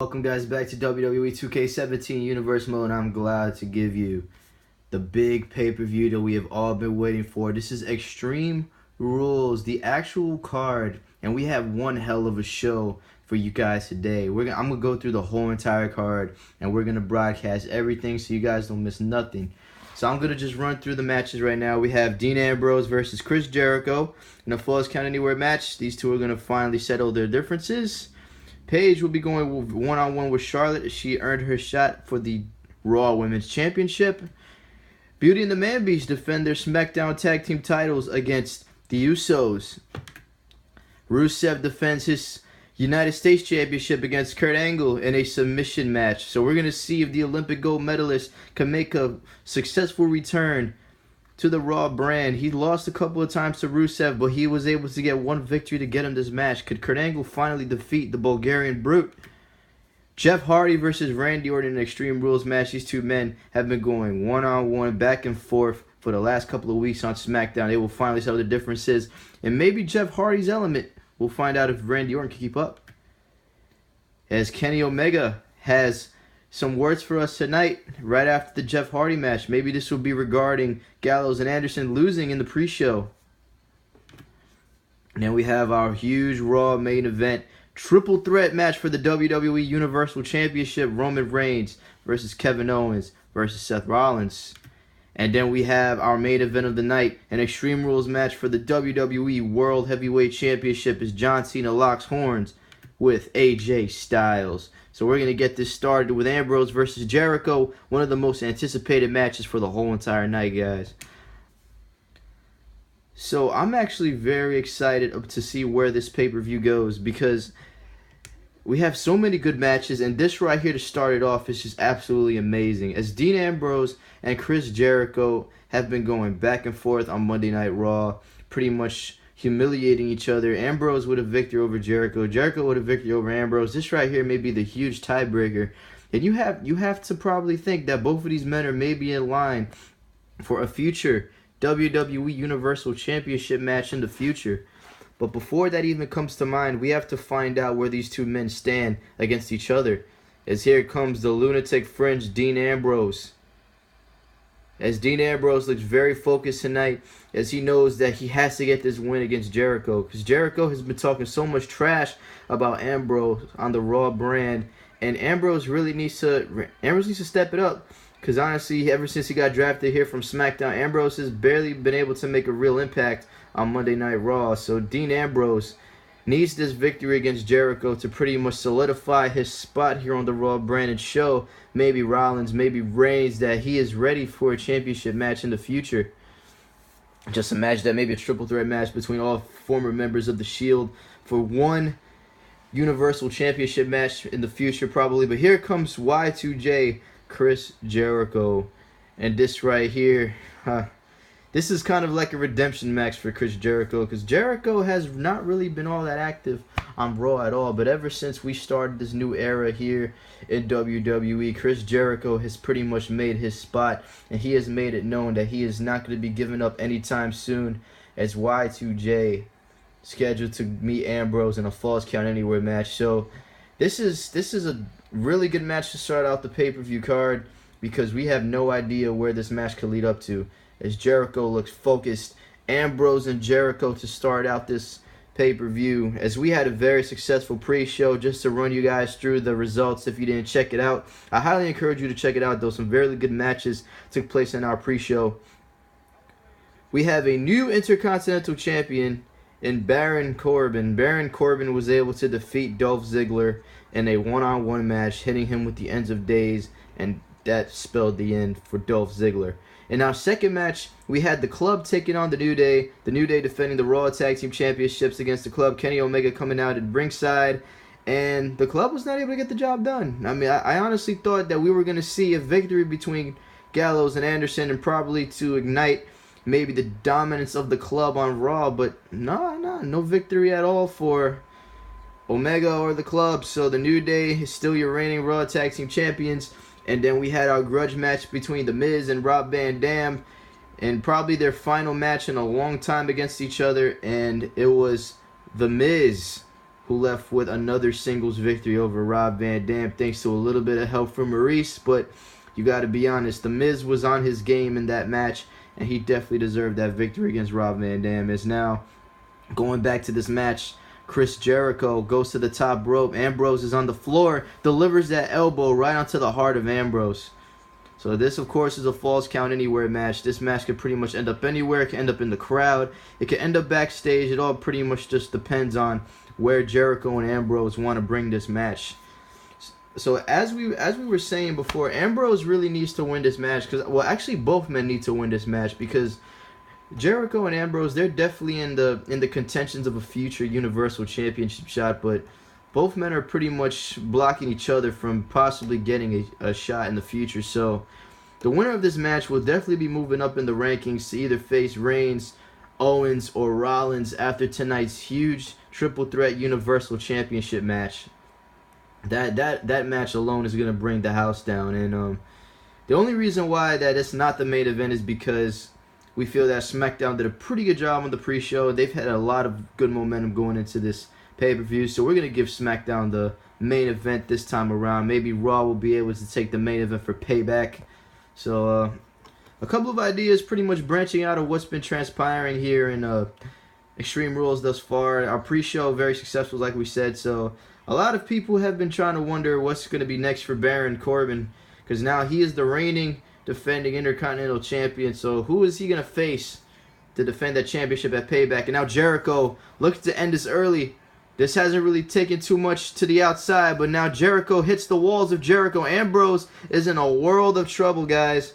Welcome guys back to WWE 2K17 Universe Mode. I'm glad to give you the big pay-per-view that we have all been waiting for. This is Extreme Rules, the actual card, and we have one hell of a show for you guys today. I'm going to go through the whole entire card, and we're going to broadcast everything so you guys don't miss nothing. So I'm going to just run through the matches right now. We have Dean Ambrose versus Chris Jericho in a Falls Count Anywhere match. These two are going to finally settle their differences. Paige will be going one-on-one with Charlotte as she earned her shot for the Raw Women's Championship. Beauty and the Man Beast defend their SmackDown Tag Team titles against the Usos. Rusev defends his United States Championship against Kurt Angle in a submission match. So we're going to see if the Olympic gold medalist can make a successful return to the Raw brand. He lost a couple of times to Rusev, but he was able to get one victory to get him this match. Could Kurt Angle finally defeat the Bulgarian Brute? Jeff Hardy versus Randy Orton in an Extreme Rules match. These two men have been going one-on-one, back and forth for the last couple of weeks on SmackDown. They will finally settle the differences. And maybe Jeff Hardy's element. We'll find out if Randy Orton can keep up. As Kenny Omega has some words for us tonight, right after the Jeff Hardy match. Maybe this will be regarding Gallows and Anderson losing in the pre-show. And then we have our huge Raw main event triple threat match for the WWE Universal Championship. Roman Reigns versus Kevin Owens versus Seth Rollins. And then we have our main event of the night, an Extreme Rules match for the WWE World Heavyweight Championship as John Cena locks horns with AJ Styles. So we're going to get this started with Ambrose versus Jericho, one of the most anticipated matches for the whole entire night, guys. So I'm actually very excited to see where this pay-per-view goes because we have so many good matches, and this right here to start it off is just absolutely amazing. As Dean Ambrose and Chris Jericho have been going back and forth on Monday Night Raw, pretty much humiliating each other. Ambrose with a victory over Jericho. Jericho with a victory over Ambrose. This right here may be the huge tiebreaker. And you have to probably think that both of these men are maybe in line for a future WWE Universal Championship match in the future. But before that even comes to mind, we have to find out where these two men stand against each other. As here comes the lunatic fringe Dean Ambrose. As Dean Ambrose looks very focused tonight, as he knows that he has to get this win against Jericho. Because Jericho has been talking so much trash about Ambrose on the Raw brand. And Ambrose really needs to step it up. Because honestly, ever since he got drafted here from SmackDown, Ambrose has barely been able to make a real impact on Monday Night Raw. So Dean Ambrose needs this victory against Jericho to pretty much solidify his spot here on the Raw brand and show maybe Rollins, maybe Reigns that he is ready for a championship match in the future. Just imagine that, maybe a triple threat match between all former members of the Shield for one Universal Championship match in the future probably. But here comes Y2J, Chris Jericho. And this right here, this is kind of like a redemption match for Chris Jericho because Jericho has not really been all that active on Raw at all. But ever since we started this new era here in WWE, Chris Jericho has pretty much made his spot. And he has made it known that he is not going to be giving up anytime soon as Y2J scheduled to meet Ambrose in a Falls Count Anywhere match. So this is a really good match to start out the pay-per-view card because we have no idea where this match could lead up to. As Jericho looks focused, Ambrose and Jericho to start out this pay-per-view. As we had a very successful pre-show, just to run you guys through the results if you didn't check it out. I highly encourage you to check it out, though. Some very good matches took place in our pre-show. We have a new Intercontinental Champion in Baron Corbin. Baron Corbin was able to defeat Dolph Ziggler in a one-on-one match, hitting him with the ends of days, and that spelled the end for Dolph Ziggler. In our second match, we had the Club taking on the New Day. The New Day defending the Raw Tag Team Championships against the Club. Kenny Omega coming out at ringside. And the Club was not able to get the job done. I mean, I honestly thought that we were going to see a victory between Gallows and Anderson and probably to ignite maybe the dominance of the Club on Raw. But no victory at all for Omega or the Club. So the New Day is still your reigning Raw Tag Team Champions. And then we had our grudge match between The Miz and Rob Van Dam, and probably their final match in a long time against each other. And it was The Miz who left with another singles victory over Rob Van Dam, thanks to a little bit of help from Maurice. But you got to be honest, The Miz was on his game in that match, and he definitely deserved that victory against Rob Van Dam. As now, going back to this match, Chris Jericho goes to the top rope. Ambrose is on the floor, delivers that elbow right onto the heart of Ambrose. So this, of course, is a Falls Count Anywhere match. This match could pretty much end up anywhere. It can end up in the crowd. It can end up backstage. It all pretty much just depends on where Jericho and Ambrose want to bring this match. So as we were saying before, Ambrose really needs to win this match because, well, actually both men need to win this match because Jericho and Ambrose, they're definitely in the contentions of a future Universal Championship shot, but both men are pretty much blocking each other from possibly getting a shot in the future. So the winner of this match will definitely be moving up in the rankings to either face Reigns, Owens, or Rollins after tonight's huge triple threat Universal Championship match. That match alone is going to bring the house down. And the only reason why that it's not the main event is because we feel that SmackDown did a pretty good job on the pre-show. They've had a lot of good momentum going into this pay-per-view, so we're going to give SmackDown the main event this time around. Maybe Raw will be able to take the main event for Payback. So a couple of ideas pretty much branching out of what's been transpiring here in Extreme Rules thus far. Our pre-show very successful, like we said, so a lot of people have been trying to wonder what's going to be next for Baron Corbin, because now he is the reigning defending Intercontinental Champion. So who is he going to face to defend that championship at Payback? And now Jericho looks to end this early. This hasn't really taken too much to the outside, but now Jericho hits the walls of Jericho. Ambrose is in a world of trouble, guys.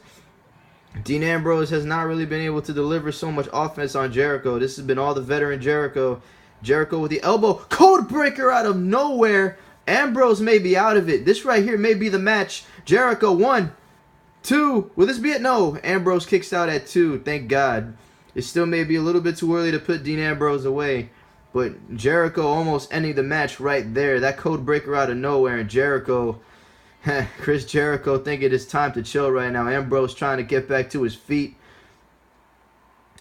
Dean Ambrose has not really been able to deliver so much offense on Jericho. This has been all the veteran Jericho. Jericho with the elbow. Code breaker out of nowhere. Ambrose may be out of it. This right here may be the match. Jericho, 1, 2. Will this be it? No. Ambrose kicks out at 2. Thank God. It still may be a little bit too early to put Dean Ambrose away. But Jericho almost ending the match right there. That code breaker out of nowhere. And Jericho, Chris Jericho thinking it's time to chill right now. Ambrose trying to get back to his feet.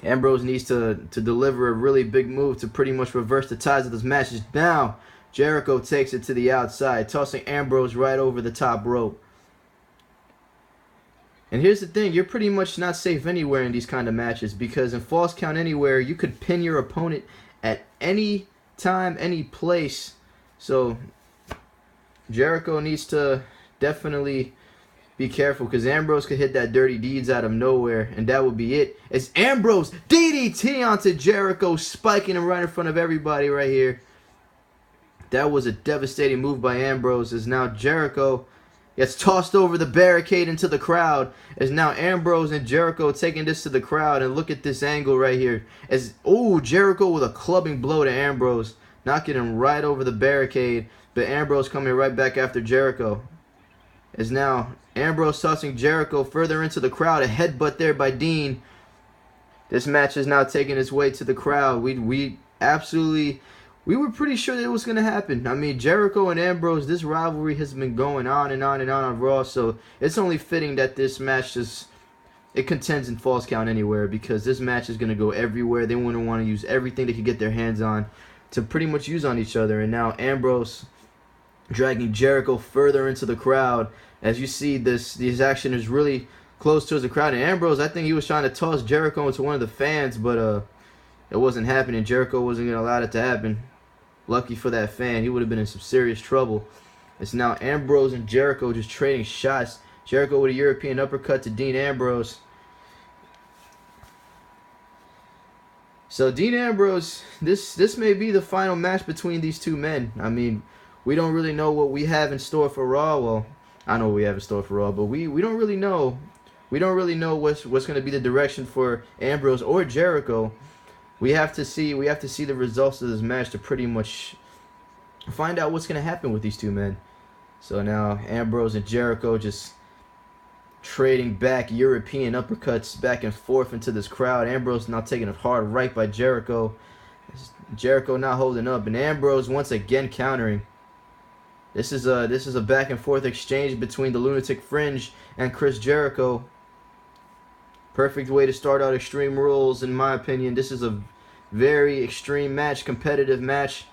Ambrose needs to deliver a really big move to pretty much reverse the tides of this match. Now, Jericho takes it to the outside, tossing Ambrose right over the top rope. And here's the thing, you're pretty much not safe anywhere in these kind of matches, because in Falls Count Anywhere, you could pin your opponent at any time, any place. So Jericho needs to definitely be careful, because Ambrose could hit that Dirty Deeds out of nowhere, and that would be it. It's Ambrose DDT onto Jericho, spiking him right in front of everybody right here. That was a devastating move by Ambrose, as now Jericho gets tossed over the barricade into the crowd. As now Ambrose and Jericho taking this to the crowd, and look at this angle right here. As Jericho with a clubbing blow to Ambrose, knocking him right over the barricade, but Ambrose coming right back after Jericho. As now Ambrose tossing Jericho further into the crowd, a headbutt there by Dean. This match is now taking its way to the crowd. We were pretty sure that it was going to happen. I mean, Jericho and Ambrose, this rivalry has been going on and on and on Raw, so it's only fitting that this match it contends in Falls Count Anywhere, because this match is going to go everywhere. They want to use everything they can get their hands on to pretty much use on each other. And now Ambrose dragging Jericho further into the crowd. As you see, this action is really close towards the crowd. And Ambrose, I think he was trying to toss Jericho into one of the fans, but it wasn't happening. Jericho wasn't going to allow it to happen. Lucky for that fan, he would have been in some serious trouble. It's now Ambrose and Jericho just trading shots. Jericho with a European uppercut to Dean Ambrose. So Dean Ambrose, this may be the final match between these two men. I mean, we don't really know what we have in store for Raw. Well, I know what we have in store for Raw, but we don't really know. We don't really know what's going to be the direction for Ambrose or Jericho. We have to see the results of this match to pretty much find out what's going to happen with these two men. So now Ambrose and Jericho just trading back European uppercuts back and forth into this crowd. Ambrose now taking a hard right by Jericho. Jericho not holding up, and Ambrose once again countering. This is a back and forth exchange between the Lunatic Fringe and Chris Jericho. Perfect way to start out Extreme Rules, in my opinion. This is a very extreme match, competitive match.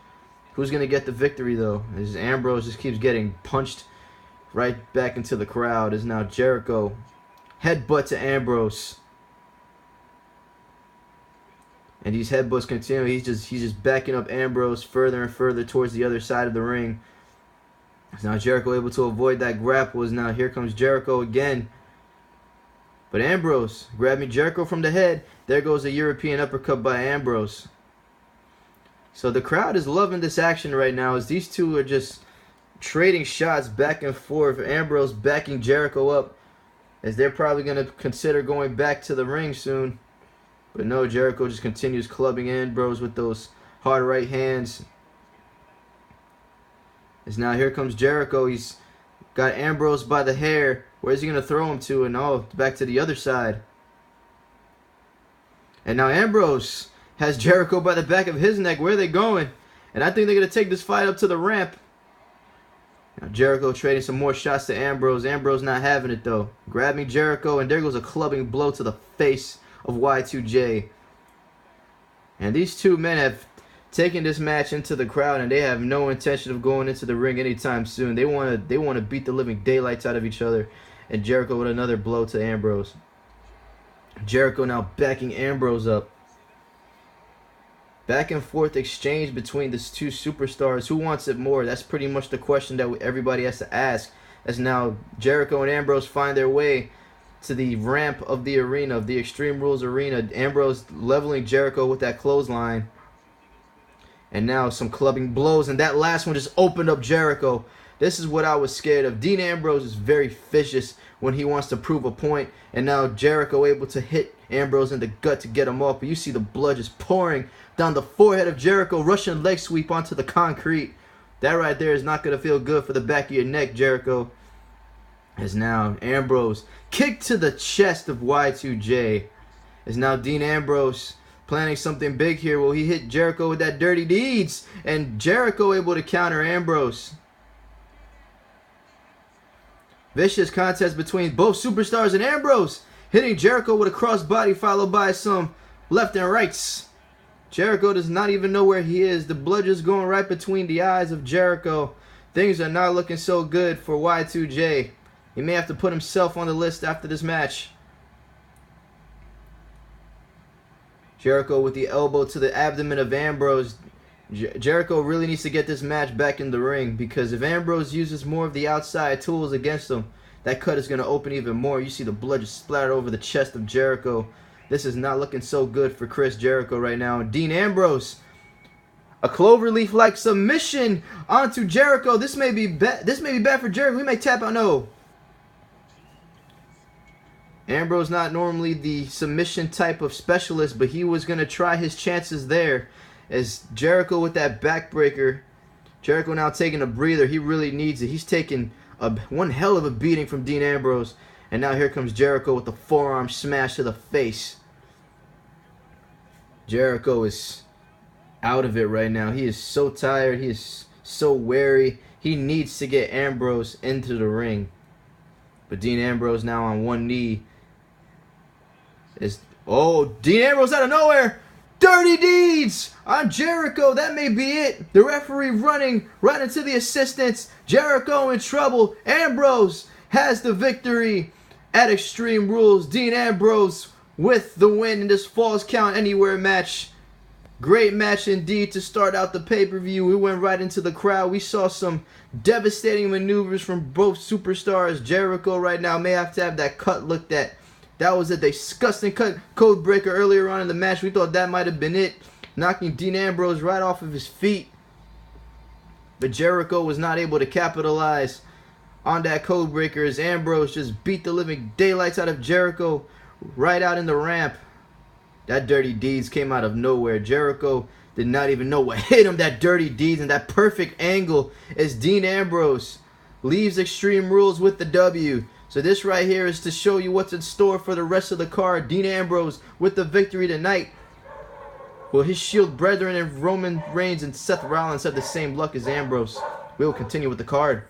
Who's going to get the victory, though? As Ambrose just keeps getting punched right back into the crowd. As now Jericho headbutt to Ambrose. And these headbutts continue. He's just backing up Ambrose further and further towards the other side of the ring. As now Jericho able to avoid that grapple. As now here comes Jericho again. But Ambrose grabbing Jericho from the head. There goes a European uppercut by Ambrose. So the crowd is loving this action right now as these two are just trading shots back and forth. Ambrose backing Jericho up as they're probably going to consider going back to the ring soon. But no, Jericho just continues clubbing Ambrose with those hard right hands. As now here comes Jericho. He's got Ambrose by the hair. Where's he going to throw him to? And oh, back to the other side. And now Ambrose has Jericho by the back of his neck. Where are they going? And I think they're going to take this fight up to the ramp. Now Jericho trading some more shots to Ambrose. Ambrose not having it though. Grabbing Jericho, and there goes a clubbing blow to the face of Y2J. And these two men have taken this match into the crowd, and they have no intention of going into the ring anytime soon. They want to beat the living daylights out of each other. And Jericho with another blow to Ambrose. Jericho now backing Ambrose up. Back and forth exchange between these two superstars. Who wants it more? That's pretty much the question that everybody has to ask. As now Jericho and Ambrose find their way to the ramp of the arena, of the Extreme Rules arena. Ambrose leveling Jericho with that clothesline. And now some clubbing blows. And that last one just opened up Jericho. This is what I was scared of. Dean Ambrose is very vicious when he wants to prove a point. And now Jericho able to hit Ambrose in the gut to get him off. But you see the blood just pouring down the forehead of Jericho. Russian leg sweep onto the concrete. That right there is not going to feel good for the back of your neck, Jericho. As now Ambrose kick to the chest of Y2J. As now Dean Ambrose planning something big here. Will he hit Jericho with that dirty deeds? And Jericho able to counter Ambrose. Vicious contest between both superstars, and Ambrose hitting Jericho with a crossbody followed by some left and rights. Jericho does not even know where he is. The blood just going right between the eyes of Jericho. Things are not looking so good for Y2J. He may have to put himself on the list after this match. Jericho with the elbow to the abdomen of Ambrose. Jericho really needs to get this match back in the ring, because if Ambrose uses more of the outside tools against him, that cut is going to open even more. You see the blood just splatter over the chest of Jericho. This is not looking so good for Chris Jericho right now. And Dean Ambrose, a cloverleaf-like submission onto Jericho. This may be bad for Jericho. He may tap out. No. Ambrose not normally the submission type of specialist, but he was going to try his chances there. As Jericho with that backbreaker. Jericho now taking a breather. He really needs it. He's taking one hell of a beating from Dean Ambrose. And now here comes Jericho with the forearm smash to the face. Jericho is out of it right now. He is so tired. He is so wary. He needs to get Ambrose into the ring. But Dean Ambrose now on one knee. Dean Ambrose out of nowhere. Dirty deeds on Jericho. That may be it. The referee running right into the assistants. Jericho in trouble. Ambrose has the victory at Extreme Rules. Dean Ambrose with the win in this Falls Count Anywhere match. Great match indeed to start out the pay-per-view. We went right into the crowd. We saw some devastating maneuvers from both superstars. Jericho right now may have to have that cut looked at. That was a disgusting code breaker earlier on in the match. We thought that might have been it. Knocking Dean Ambrose right off of his feet. But Jericho was not able to capitalize on that code breaker as Ambrose just beat the living daylights out of Jericho right out in the ramp. That dirty deeds came out of nowhere. Jericho did not even know what hit him. That dirty deeds and that perfect angle as Dean Ambrose leaves Extreme Rules with the W. So this right here is to show you what's in store for the rest of the card. Dean Ambrose with the victory tonight. Will his Shield brethren and Roman Reigns and Seth Rollins have the same luck as Ambrose? We will continue with the card.